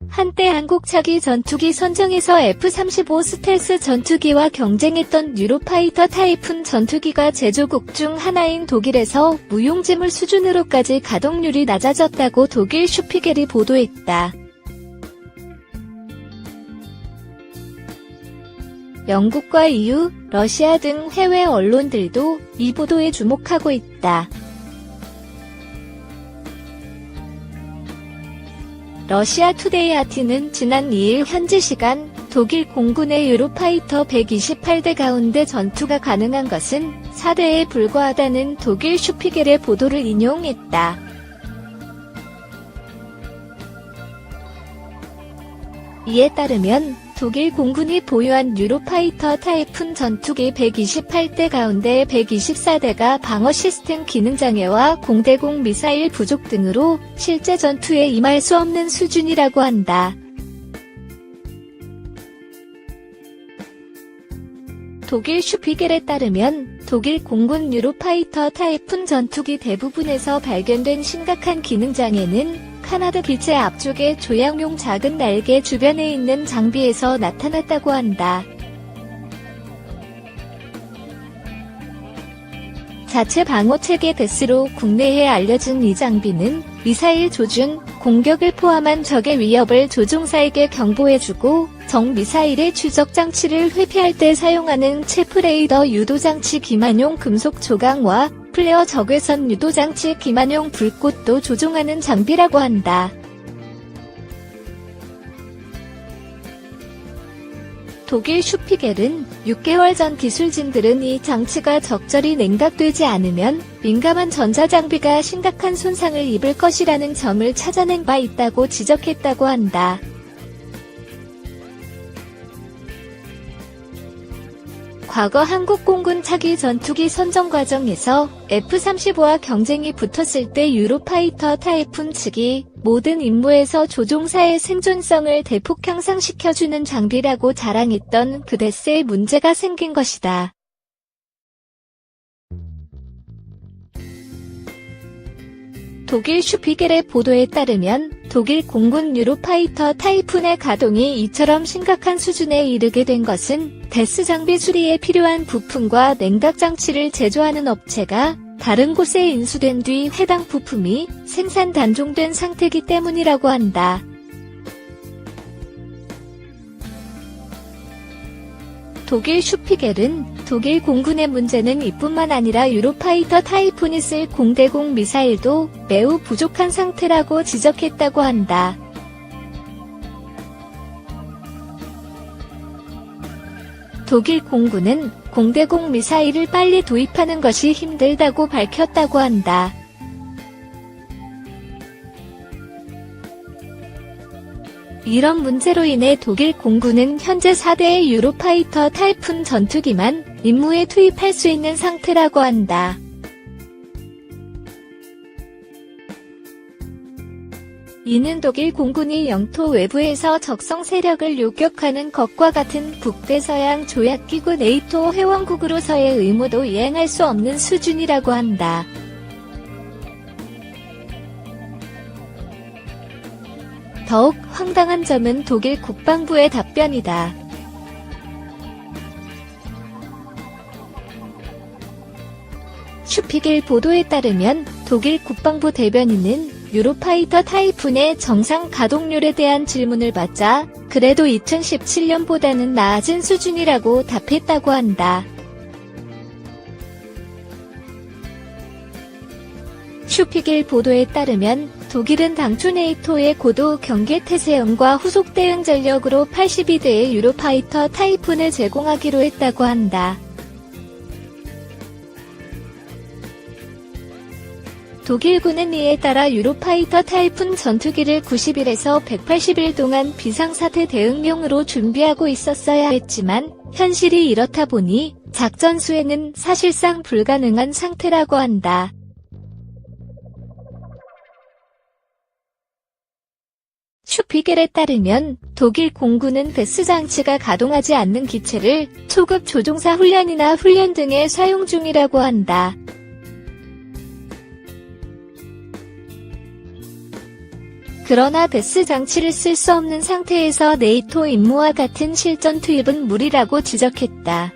한때 한국 차기 전투기 선정에서 F-35 스텔스 전투기와 경쟁했던 유로파이터 타이푼 전투기가 제조국 중 하나인 독일에서 무용지물 수준으로까지 가동률이 낮아졌다고 독일 슈피겔이 보도했다. 영국과 EU, 러시아 등 해외 언론들도 이 보도에 주목하고 있다. 러시아 투데이 아티는 지난 2일 현지 시간 독일 공군의 유로파이터 128대 가운데 전투가 가능한 것은 4대에 불과하다는 독일 슈피겔의 보도를 인용했다. 이에 따르면 독일 공군이 보유한 유로파이터 타이푼 전투기 128대 가운데 124대가 방어 시스템 기능 장애와 공대공 미사일 부족 등으로 실제 전투에 임할 수 없는 수준이라고 한다. 독일 슈피겔에 따르면 독일 공군 유로파이터 타이푼 전투기 대부분에서 발견된 심각한 기능 장애는 카나드 기체 앞쪽의 조향용 작은 날개 주변에 있는 장비에서 나타났다고 한다. 자체 방어체계 데스로 국내에 알려진 이 장비는 미사일 조준, 공격을 포함한 적의 위협을 조종사에게 경보해주고 적 미사일의 추적 장치를 회피할 때 사용하는 체프레이더 유도장치 기만용 금속 조각과 플레어 적외선 유도장치 기만용 불꽃도 조종하는 장비라고 한다. 독일 슈피겔은 6개월 전 기술진들은 이 장치가 적절히 냉각되지 않으면 민감한 전자장비가 심각한 손상을 입을 것이라는 점을 찾아낸 바 있다고 지적했다고 한다. 과거 한국 공군 차기 전투기 선정 과정에서 F-35와 경쟁이 붙었을 때 유로파이터 타이푼 측이 모든 임무에서 조종사의 생존성을 대폭 향상시켜주는 장비라고 자랑했던 그 데스에 문제가 생긴 것이다. 독일 슈피겔의 보도에 따르면 독일 공군 유로파이터 타이푼의 가동이 이처럼 심각한 수준에 이르게 된 것은 데스 장비 수리에 필요한 부품과 냉각 장치를 제조하는 업체가 다른 곳에 인수된 뒤 해당 부품이 생산 단종된 상태이기 때문이라고 한다. 독일 슈피겔은 독일 공군의 문제는 이뿐만 아니라 유로파이터 타이푼이 쓸 공대공 미사일도 매우 부족한 상태라고 지적했다고 한다. 독일 공군은 공대공 미사일을 빨리 도입하는 것이 힘들다고 밝혔다고 한다. 이런 문제로 인해 독일 공군은 현재 4대의 유로파이터 타이푼 전투기만 임무에 투입할 수 있는 상태라고 한다. 이는 독일 공군이 영토 외부에서 적성 세력을 요격하는 것과 같은 북대서양 조약기구 네이토 회원국으로서의 의무도 이행할 수 없는 수준이라고 한다. 더욱 황당한 점은 독일 국방부의 답변이다. 슈피겔 보도에 따르면 독일 국방부 대변인은 유로파이터 타이푼의 정상 가동률에 대한 질문을 받자 그래도 2017년보다는 나아진 수준이라고 답했다고 한다. 슈피겔 보도에 따르면 독일은 당초 네이토의 고도 경계 태세형과 후속 대응 전력으로 82대의 유로파이터 타이푼을 제공하기로 했다고 한다. 독일군은 이에 따라 유로파이터 타이푼 전투기를 90일에서 180일 동안 비상사태 대응용으로 준비하고 있었어야 했지만 현실이 이렇다 보니 작전 수행은 사실상 불가능한 상태라고 한다. 슈피겔에 따르면 독일 공군은 데스 장치가 가동하지 않는 기체를 초급 조종사 훈련이나 훈련 등에 사용 중이라고 한다. 그러나 베스 장치를 쓸 수 없는 상태에서 네이토 임무와 같은 실전 투입은 무리라고 지적했다.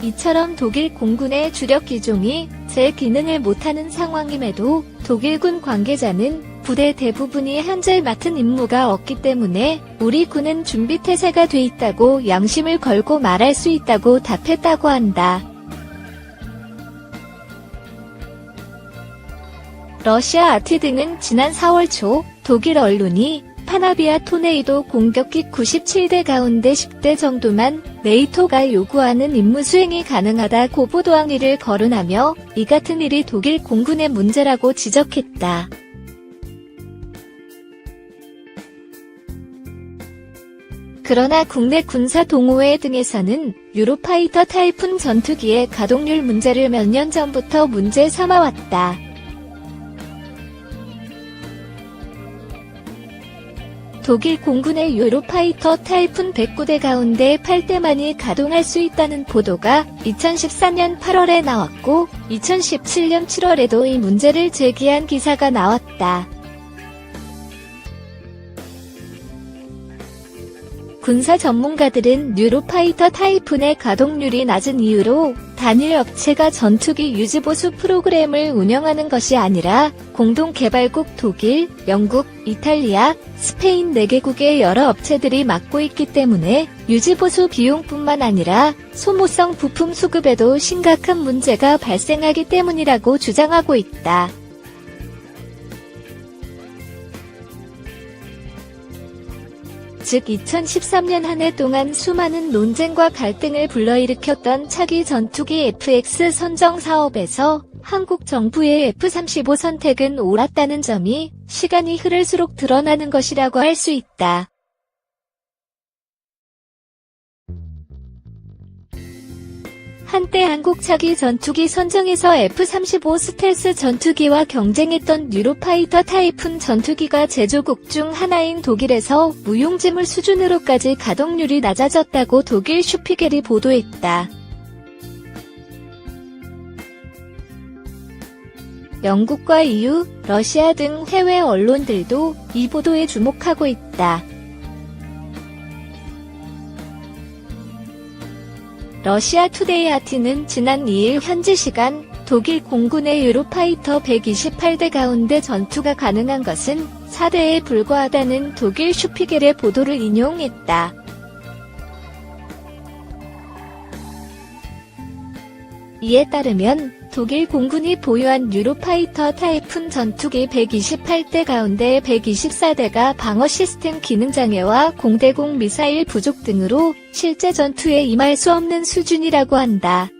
이처럼 독일 공군의 주력 기종이 제 기능을 못하는 상황임에도 독일군 관계자는 부대 대부분이 현재 맡은 임무가 없기 때문에 우리 군은 준비 태세가 돼 있다고 양심을 걸고 말할 수 있다고 답했다고 한다. 러시아 아티 등은 지난 4월 초 독일 언론이 파나비아 토네이도 공격기 97대 가운데 10대 정도만 네이토가 요구하는 임무 수행이 가능하다고 보도항의를 거론하며 이 같은 일이 독일 공군의 문제라고 지적했다. 그러나 국내 군사 동호회 등에서는 유로파이터 타이푼 전투기의 가동률 문제를 몇 년 전부터 문제 삼아왔다. 독일 공군의 유로파이터 타이푼 109대 가운데 8대만이 가동할 수 있다는 보도가 2014년 8월에 나왔고 2017년 7월에도 이 문제를 제기한 기사가 나왔다. 군사 전문가들은 유로파이터 타이푼의 가동률이 낮은 이유로 단일 업체가 전투기 유지보수 프로그램을 운영하는 것이 아니라 공동 개발국 독일, 영국, 이탈리아, 스페인 4개국의 여러 업체들이 맡고 있기 때문에 유지보수 비용뿐만 아니라 소모성 부품 수급에도 심각한 문제가 발생하기 때문이라고 주장하고 있다. 즉 2013년 한 해 동안 수많은 논쟁과 갈등을 불러일으켰던 차기 전투기 FX 선정 사업에서 한국 정부의 F-35 선택은 옳았다는 점이 시간이 흐를수록 드러나는 것이라고 할 수 있다. 한때 한국 차기 전투기 선정에서 F-35 스텔스 전투기와 경쟁했던 유로파이터 타이푼 전투기가 제조국 중 하나인 독일에서 무용지물 수준으로까지 가동률이 낮아졌다고 독일 슈피겔이 보도했다. 영국과 EU, 러시아 등 해외 언론들도 이 보도에 주목하고 있다. 러시아 투데이 아티는 지난 2일 현지 시간 독일 공군의 유로파이터 128대 가운데 전투가 가능한 것은 4대에 불과하다는 독일 슈피겔의 보도를 인용했다. 이에 따르면 독일 공군이 보유한 유로파이터 타이푼 전투기 128대 가운데 124대가 방어 시스템 기능 장애와 공대공 미사일 부족 등으로 실제 전투에 임할 수 없는 수준이라고 한다.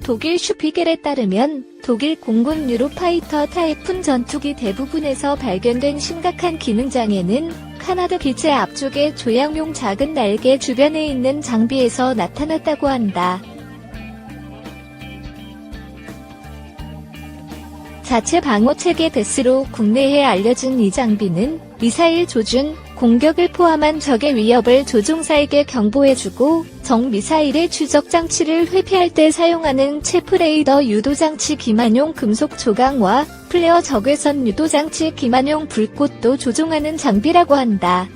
독일 슈피겔에 따르면 독일 공군 유로파이터 타이푼 전투기 대부분에서 발견된 심각한 기능 장애는 카나드 기체 앞쪽의 조향용 작은 날개 주변에 있는 장비에서 나타났다고 한다. 자체 방어체계 데스로 국내에 알려진 이 장비는 미사일 조준, 공격을 포함한 적의 위협을 조종사에게 경보해주고 적 미사일의 추적 장치를 회피할 때 사용하는 체프레이더 유도장치 기만용 금속 조각과 플레어 적외선 유도장치 기만용 불꽃도 조종하는 장비라고 한다.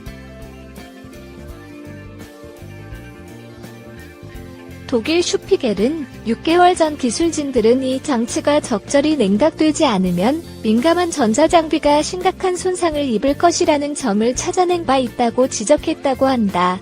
독일 슈피겔은 6개월 전 기술진들은 이 장치가 적절히 냉각되지 않으면 민감한 전자장비가 심각한 손상을 입을 것이라는 점을 찾아낸 바 있다고 지적했다고 한다.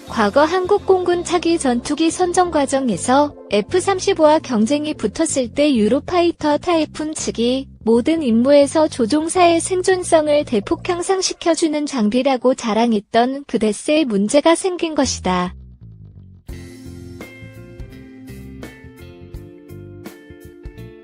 과거 한국 공군 차기 전투기 선정 과정에서 F-35와 경쟁이 붙었을 때 유로파이터 타이푼 측이 모든 임무에서 조종사의 생존성을 대폭 향상시켜주는 장비라고 자랑했던 그 데스에 문제가 생긴 것이다.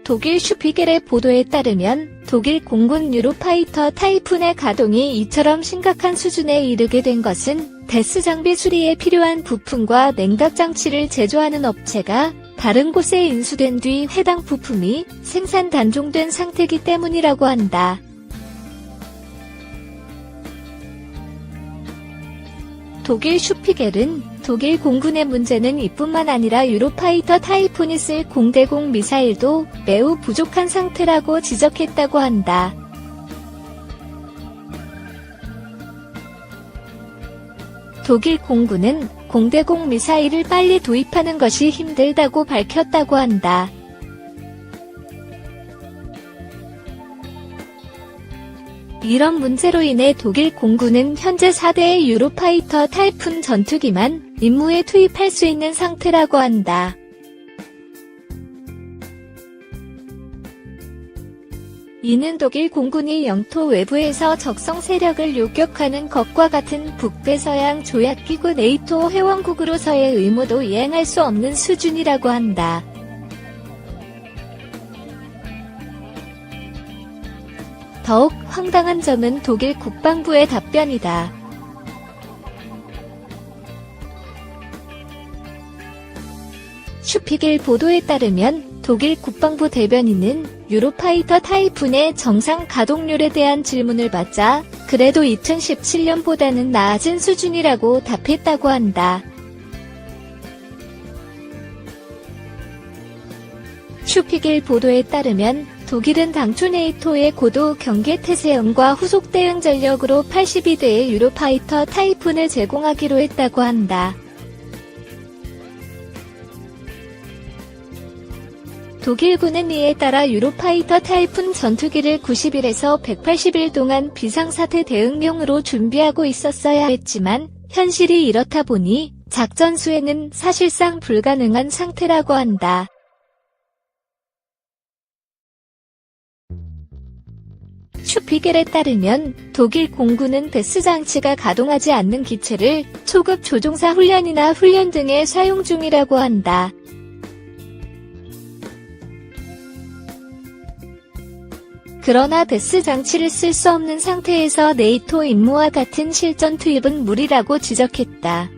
독일 슈피겔의 보도에 따르면 독일 공군 유로파이터 타이푼의 가동이 이처럼 심각한 수준에 이르게 된 것은 데스 장비 수리에 필요한 부품과 냉각 장치를 제조하는 업체가 다른 곳에 인수된 뒤 해당 부품이 생산 단종된 상태이기 때문이라고 한다. 독일 슈피겔은 독일 공군의 문제는 이뿐만 아니라 유로파이터 타이푼이 쓸 공대공 미사일도 매우 부족한 상태라고 지적했다고 한다. 독일 공군은 공대공 미사일을 빨리 도입하는 것이 힘들다고 밝혔다고 한다. 이런 문제로 인해 독일 공군은 현재 4대의 유로파이터 타이푼 전투기만 임무에 투입할 수 있는 상태라고 한다. 이는 독일 공군이 영토 외부에서 적성 세력을 요격하는 것과 같은 북대서양 조약기구 네이토 회원국으로서의 의무도 이행할 수 없는 수준이라고 한다. 더욱 황당한 점은 독일 국방부의 답변이다. 슈피겔 보도에 따르면 독일 국방부 대변인은 유로파이터 타이푼의 정상 가동률에 대한 질문을 받자 그래도 2017년보다는 낮은 수준이라고 답했다고 한다. 슈피겔 보도에 따르면 독일은 당초 네이토의 고도 경계 태세형과 후속 대응 전력으로 82대의 유로파이터 타이푼을 제공하기로 했다고 한다. 독일군은 이에 따라 유로파이터 타이푼 전투기를 90일에서 180일 동안 비상사태 대응용으로 준비하고 있었어야 했지만 현실이 이렇다 보니 작전 수행은 사실상 불가능한 상태라고 한다. 슈피겔에 따르면 독일 공군은 데스 장치가 가동하지 않는 기체를 초급 조종사 훈련이나 훈련 등에 사용 중이라고 한다. 그러나 데스 장치를 쓸 수 없는 상태에서 네이토 임무와 같은 실전 투입은 무리라고 지적했다.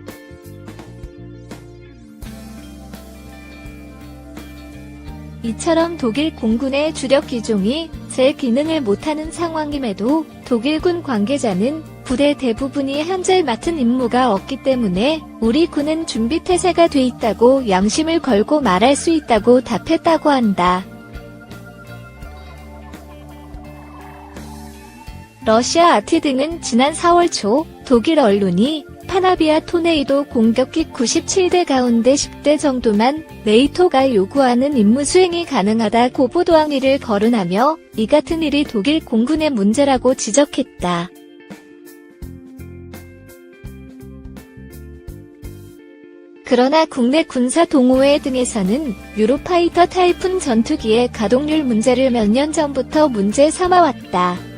이처럼 독일 공군의 주력 기종이 제 기능을 못하는 상황임에도 독일군 관계자는 부대 대부분이 현재 맡은 임무가 없기 때문에 우리 군은 준비태세가 돼 있다고 양심을 걸고 말할 수 있다고 답했다고 한다. 러시아 아티 등은 지난 4월 초 독일 언론이 파나비아 토네이도 공격기 97대 가운데 10대 정도만 네이토가 요구하는 임무 수행이 가능하다고 보도한 일을 거론하며 이 같은 일이 독일 공군의 문제라고 지적했다. 그러나 국내 군사 동호회 등에서는 유로파이터 타이푼 전투기의 가동률 문제를 몇 년 전부터 문제 삼아왔다.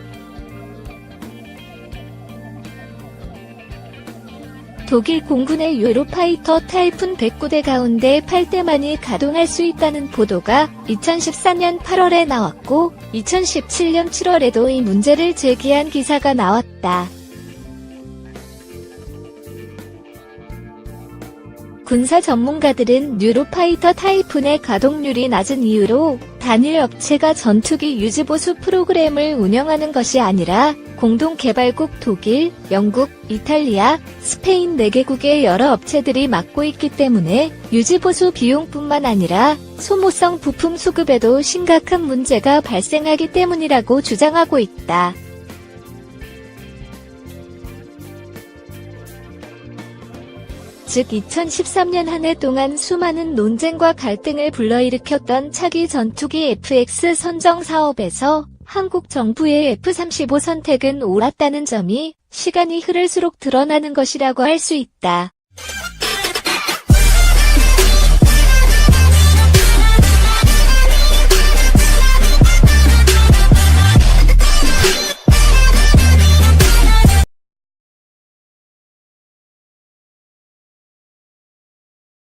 독일 공군의 유로파이터 타이푼 109대 가운데 8대만이 가동할 수 있다는 보도가 2014년 8월에 나왔고 2017년 7월에도 이 문제를 제기한 기사가 나왔다. 군사 전문가들은 유로파이터 타이푼의 가동률이 낮은 이유로 단일 업체가 전투기 유지보수 프로그램을 운영하는 것이 아니라 공동개발국 독일, 영국, 이탈리아, 스페인 4개국의 여러 업체들이 맡고 있기 때문에 유지보수 비용뿐만 아니라 소모성 부품 수급에도 심각한 문제가 발생하기 때문이라고 주장하고 있다. 즉 2013년 한 해 동안 수많은 논쟁과 갈등을 불러일으켰던 차기 전투기 FX 선정 사업에서 한국 정부의 F-35 선택은 옳았다는 점이 시간이 흐를수록 드러나는 것이라고 할 수 있다.